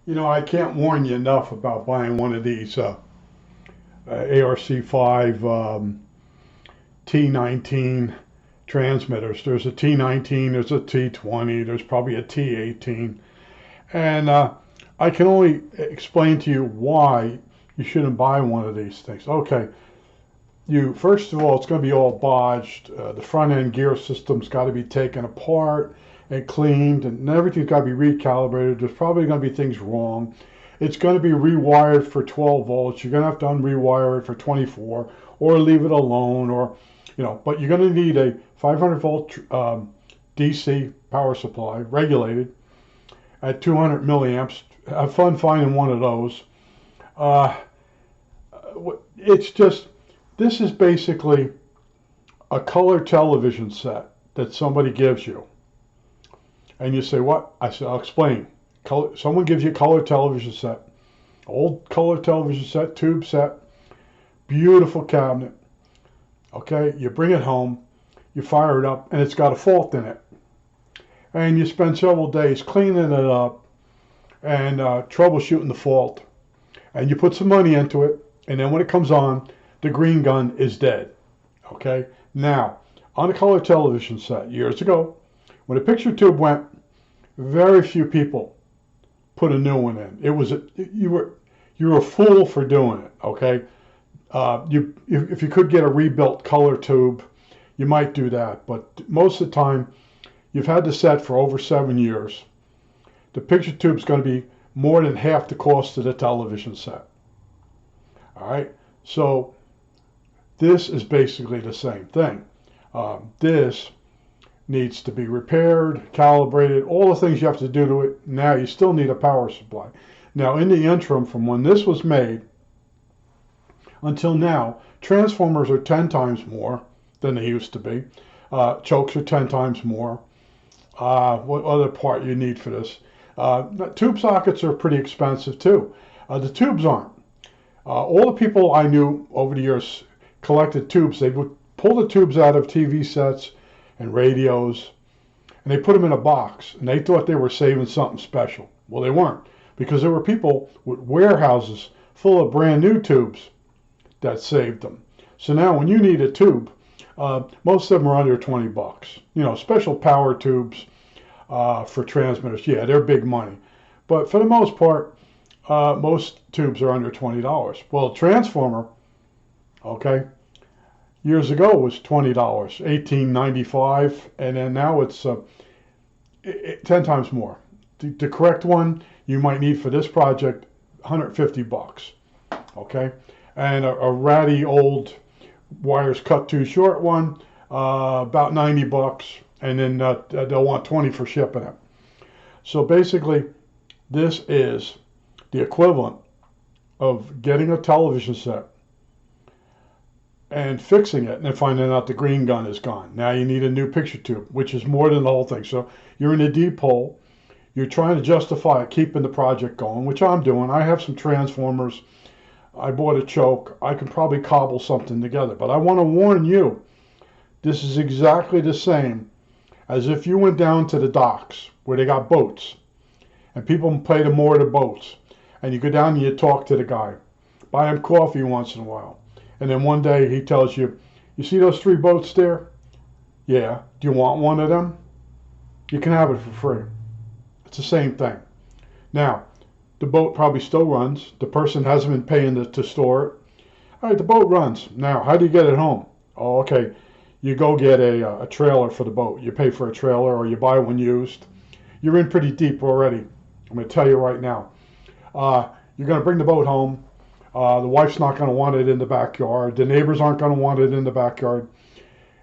You know, I can't warn you enough about buying one of these ARC5 T19 transmitters. There's a T19, there's a T20, there's probably a T18. And I can only explain to you why you shouldn't buy one of these things. Okay, first of all, it's going to be all bodged. The front end gear system's got to be taken apart and cleaned, and everything's got to be recalibrated. There's probably going to be things wrong. It's going to be rewired for 12 volts. You're going to have to unrewire it for 24, or leave it alone, or But you're going to need a 500 volt DC power supply, regulated at 200 milliamps. Have fun finding one of those. Uh, it's just This is basically a color television set that somebody gives you. And you say, what? I said, I'll explain. Someone gives you a color television set. Old color television set, tube set, beautiful cabinet. Okay, you bring it home, you fire it up, and it's got a fault in it. And you spend several days cleaning it up and troubleshooting the fault. And you put some money into it, and then when it comes on, the green gun is dead. Okay? Now, on a color television set years ago, when a picture tube went, very few people put a new one in. You were a fool for doing it. Okay? If you could get a rebuilt color tube, you might do that. But most of the time, you've had the set for over 7 years. The picture tube's going to be more than half the cost of the television set. All right? So this is basically the same thing. This needs to be repaired, calibrated, all the things you have to do to it. Now you still need a power supply. Now in the interim, from when this was made until now, transformers are 10 times more than they used to be. Chokes are 10 times more. What other part you need for this? Tube sockets are pretty expensive too. The tubes aren't. All the people I knew over the years collected tubes. They would pull the tubes out of TV sets and radios, and they put them in a box, and they thought they were saving something special. Well, they weren't, because there were people with warehouses full of brand new tubes that saved them. So now when you need a tube, most of them are under 20 bucks. Special power tubes for transmitters, yeah, they're big money. But for the most part, most tubes are under $20. Well, a transformer, okay, years ago was $20, $18.95, and then now it's 10 times more. The correct one you might need for this project, 150 bucks, okay? And a ratty old wires cut too short one, about 90 bucks, and then they'll want 20 for shipping it. So basically, this is the equivalent of getting a television set and fixing it and then finding out the green gun is gone. Now you need a new picture tube, which is more than the whole thing. So you're in a deep hole. You're trying to justify keeping the project going, which I'm doing. I have some transformers. I bought a choke. I can probably cobble something together. But I want to warn you, this is exactly the same as if you went down to the docks where they got boats and people pay to moor the boats. And you go down and you talk to the guy, buy him coffee once in a while. And then one day he tells you, you see those 3 boats there? Yeah. Do you want one of them? You can have it for free. It's the same thing. Now, the boat probably still runs. The person hasn't been paying to store it. All right, the boat runs. Now, how do you get it home? Oh, okay. You go get a trailer for the boat. You pay for a trailer or you buy one used. You're in pretty deep already. I'm going to tell you right now. You're going to bring the boat home. The wife's not going to want it in the backyard. The neighbors aren't going to want it in the backyard.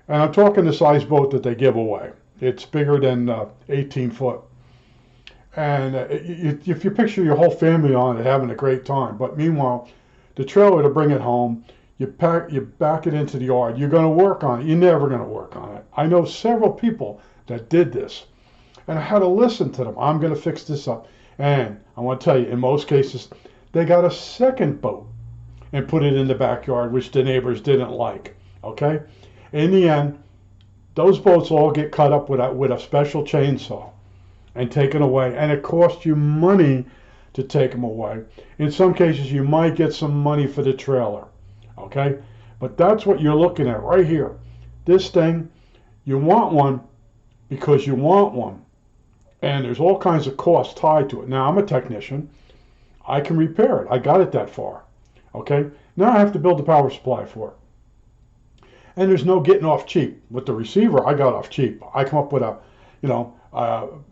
And I'm talking the size boat that they give away. It's bigger than 18 foot. And if you picture your whole family on it having a great time, but meanwhile, the trailer to bring it home, you back it into the yard. You're going to work on it. You're never going to work on it. I know several people that did this, and I had to listen to them. I'm going to fix this up. And I want to tell you, in most cases, they got a second boat and put it in the backyard, which the neighbors didn't like. Okay? In the end, those boats all get cut up with a special chainsaw and taken away. And it costs you money to take them away. In some cases, you might get some money for the trailer. Okay? But that's what you're looking at right here. This thing, you want one because you want one. And there's all kinds of costs tied to it. Now, I'm a technician. I can repair it. I got it that far. Okay? Now I have to build a power supply for it. And there's no getting off cheap. With the receiver, I got off cheap. I come up with a,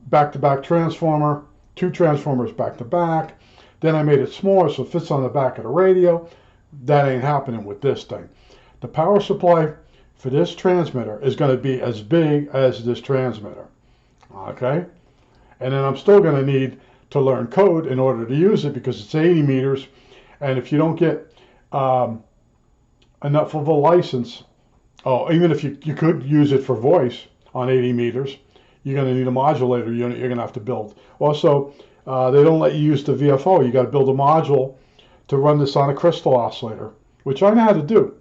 back-to-back transformer, 2 transformers back-to-back. Then I made it smaller so it fits on the back of the radio. That ain't happening with this thing. The power supply for this transmitter is going to be as big as this transmitter. Okay? And then I'm still going to need to learn code in order to use it because it's 80 meters. And if you don't get enough of a license, even if you could use it for voice on 80 meters, you're going to need a modulator unit you're going to have to build. Also, they don't let you use the VFO. You got to build a module to run this on a crystal oscillator, which I know how to do.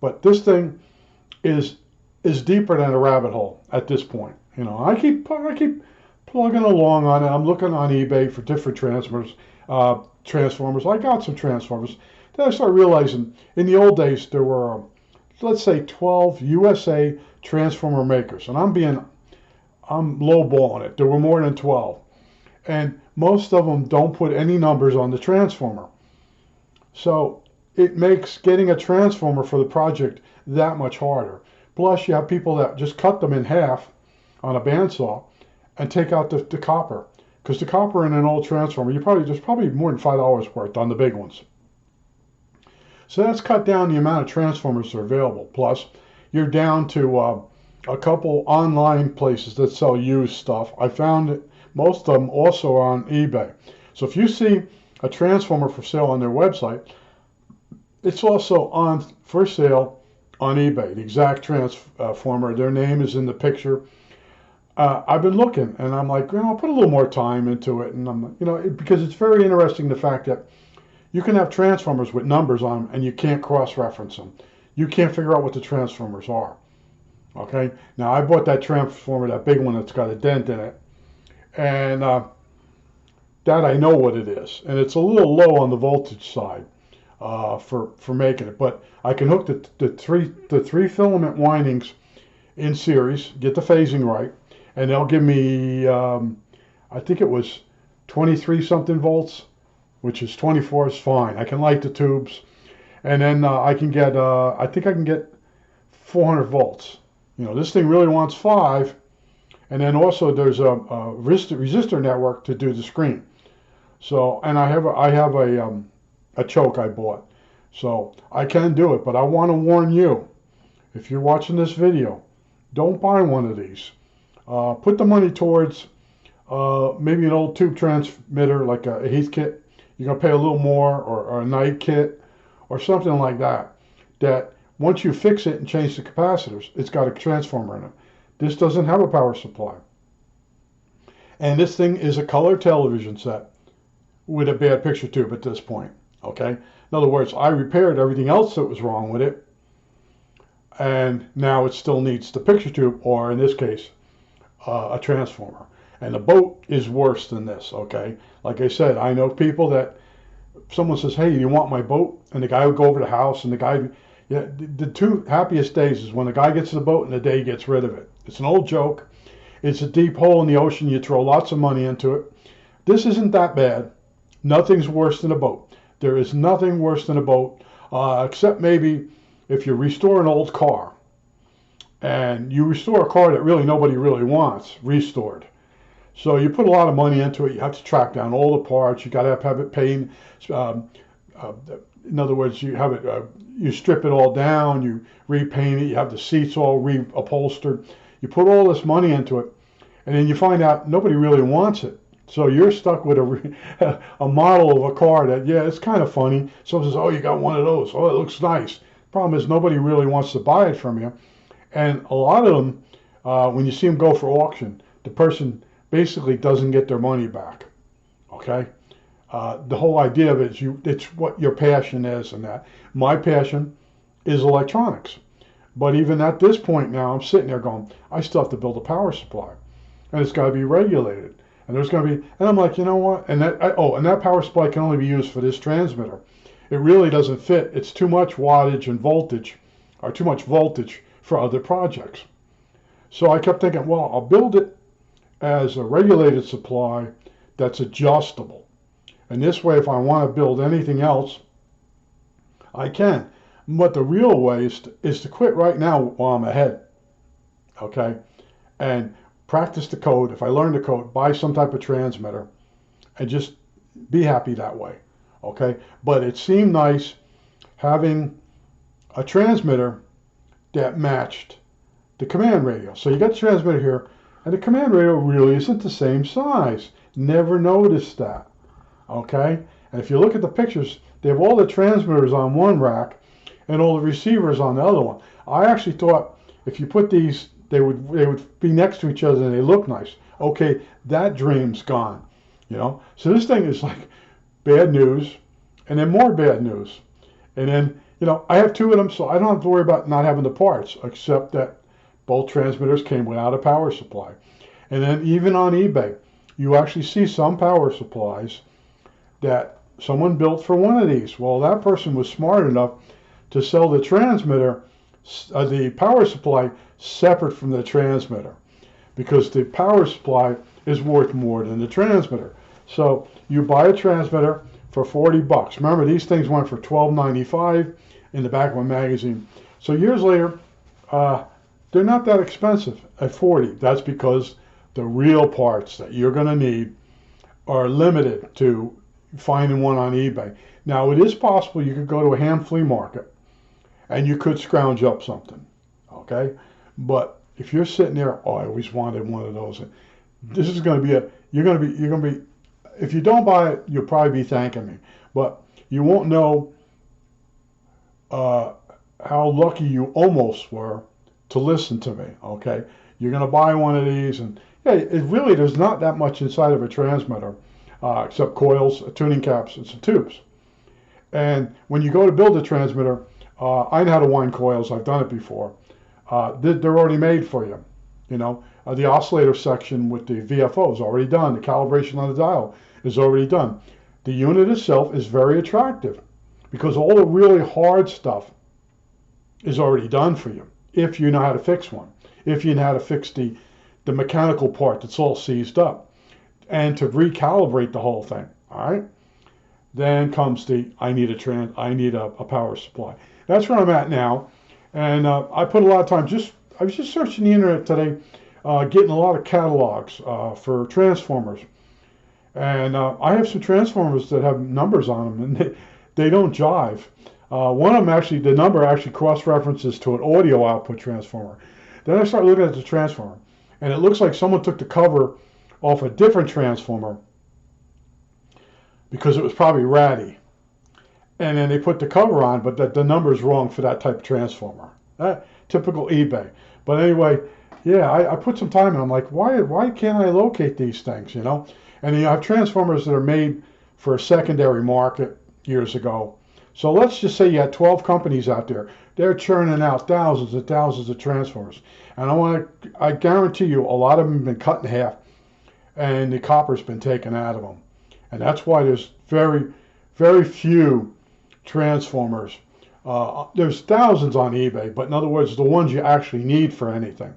But this thing is deeper than a rabbit hole at this point. I keep plugging along on it. I'm looking on eBay for different transformers. I got some transformers. Then I started realizing in the old days there were, let's say, 12 USA transformer makers, and I'm lowballing it. There were more than 12, and most of them don't put any numbers on the transformer. So it makes getting a transformer for the project that much harder. Plus, you have people that just cut them in half on a bandsaw and take out the copper. Because the copper in an old transformer, there's probably more than $5 worth on the big ones. So that's cut down the amount of transformers that are available. Plus, you're down to a couple online places that sell used stuff. I found most of them also on eBay. So if you see a transformer for sale on their website, it's also for sale on eBay. The exact transformer, their name is in the picture. I've been looking, and I'm like, I'll put a little more time into it, and because it's very interesting the fact that you can have transformers with numbers on them, and you can't cross-reference them. You can't figure out what the transformers are. Okay. Now I bought that transformer, that big one that's got a dent in it, and that I know what it is, and it's a little low on the voltage side for making it, but I can hook the three filament windings in series, get the phasing right, and they'll give me I think it was 23 something volts, which is 24 is fine. I can light the tubes, and then I can get I think I can get 400 volts. This thing really wants 5, and then also there's a resistor network to do the screen. So, and I have a choke I bought, so I can do it. But I want to warn you, if you're watching this video, don't buy one of these. Put the money towards maybe an old tube transmitter like a Heath kit. You're gonna pay a little more, or a night kit, or something like that. That once you fix it and change the capacitors, it's got a transformer in it. This doesn't have a power supply, and this thing is a color television set with a bad picture tube at this point. Okay. In other words, I repaired everything else that was wrong with it, and now it still needs the picture tube, or in this case, a transformer. And the boat is worse than this. Okay. Like I said, I know people that someone says, "Hey, do you want my boat?" And the guy would go over to the house, and the guy, yeah, the 2 happiest days is when the guy gets the boat and the day he gets rid of it. It's an old joke. It's a deep hole in the ocean. You throw lots of money into it. This isn't that bad. Nothing's worse than a boat. There is nothing worse than a boat, except maybe if you restore an old car, and you restore a car that really nobody really wants restored. So you put a lot of money into it. You have to track down all the parts. You got to have it paid. In other words, you have it. You strip it all down. You repaint it. You have the seats all reupholstered. You put all this money into it, and then you find out nobody really wants it. So you're stuck with a model of a car that, yeah, it's kind of funny. Someone says, "Oh, you got one of those. Oh, it looks nice." Problem is, nobody really wants to buy it from you. And a lot of them, when you see them go for auction, the person basically doesn't get their money back. Okay? The whole idea of it is it's what your passion is, and that. My passion is electronics. But even at this point now, I'm sitting there going, I still have to build a power supply. And it's got to be regulated. And there's going to be, and I'm like, you know what? And and that power supply can only be used for this transmitter. It really doesn't fit. It's too much wattage and voltage, or too much voltage for other projects. So I kept thinking, well, I'll build it as a regulated supply that's adjustable. And this way, if I want to build anything else, I can. But the real way is to quit right now while I'm ahead. Okay? And practice the code. If I learn the code, buy some type of transmitter and just be happy that way. Okay? But it seemed nice having a transmitter that matched the command radio. So you got the transmitter here, and the command radio really isn't the same size. Never noticed that. Okay? And if you look at the pictures, they have all the transmitters on one rack and all the receivers on the other one. I actually thought if you put these, they would be next to each other and they look nice. Okay, that dream's gone. You know? So this thing is like bad news and then more bad news. And then, you know, I have two of them, so I don't have to worry about not having the parts, except that both transmitters came without a power supply. And then even on eBay, you actually see some power supplies that someone built for one of these. Well, that person was smart enough to sell the transmitter, the power supply, separate from the transmitter, because the power supply is worth more than the transmitter. So you buy a transmitter for 40 bucks. Remember, these things went for $12.95 in the back of a magazine. So years later, they're not that expensive at 40. That's because the real parts that you're going to need are limited to finding one on eBay. Now, it is possible you could go to a ham flea market and you could scrounge up something, okay? But if you're sitting there, oh, I always wanted one of those. This is going to be you're going to be, if you don't buy it, you'll probably be thanking me. But you won't know how lucky you almost were to listen to me, okay? You're going to buy one of these, and yeah, it really, there's not that much inside of a transmitter, except coils, tuning caps, and some tubes. And when you go to build a transmitter, I know how to wind coils. I've done it before. They're already made for you. You know, the oscillator section with the VFO is already done. The calibration on the dial is already done. The unit itself is very attractive because all the really hard stuff is already done for you if you know how to fix one. If you know how to fix the mechanical part that's all seized up, and to recalibrate the whole thing. All right. Then comes I need a power supply. That's where I'm at now, and I put a lot of time. I was just searching the internet today, getting a lot of catalogs for transformers, and I have some transformers that have numbers on them, and they don't jive. One of them actually, the number actually cross-references to an audio output transformer. Then I start looking at the transformer, and it looks like someone took the cover off a different transformer because it was probably ratty. And then they put the cover on, but the number is wrong for that type of transformer. Typical eBay. But anyway, yeah, I put some time in. I'm like, why can't I locate these things, you know? And you have transformers that are made for a secondary market years ago. So let's just say you had 12 companies out there. They're churning out thousands and thousands of transformers. And I guarantee you a lot of them have been cut in half and the copper's been taken out of them. And that's why there's very, very few transformers. There's thousands on eBay, but in other words, the ones you actually need for anything.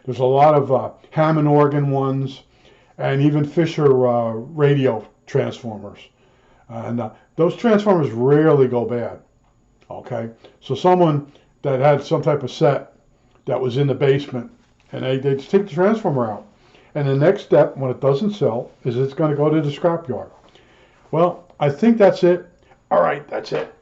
There's a lot of Hammond organ ones and even Fisher radio transformers. And those transformers rarely go bad. Okay, so someone that had some type of set that was in the basement, and they just take the transformer out. And the next step, when it doesn't sell, is it's going to go to the scrapyard. Well, I think that's it. All right, that's it.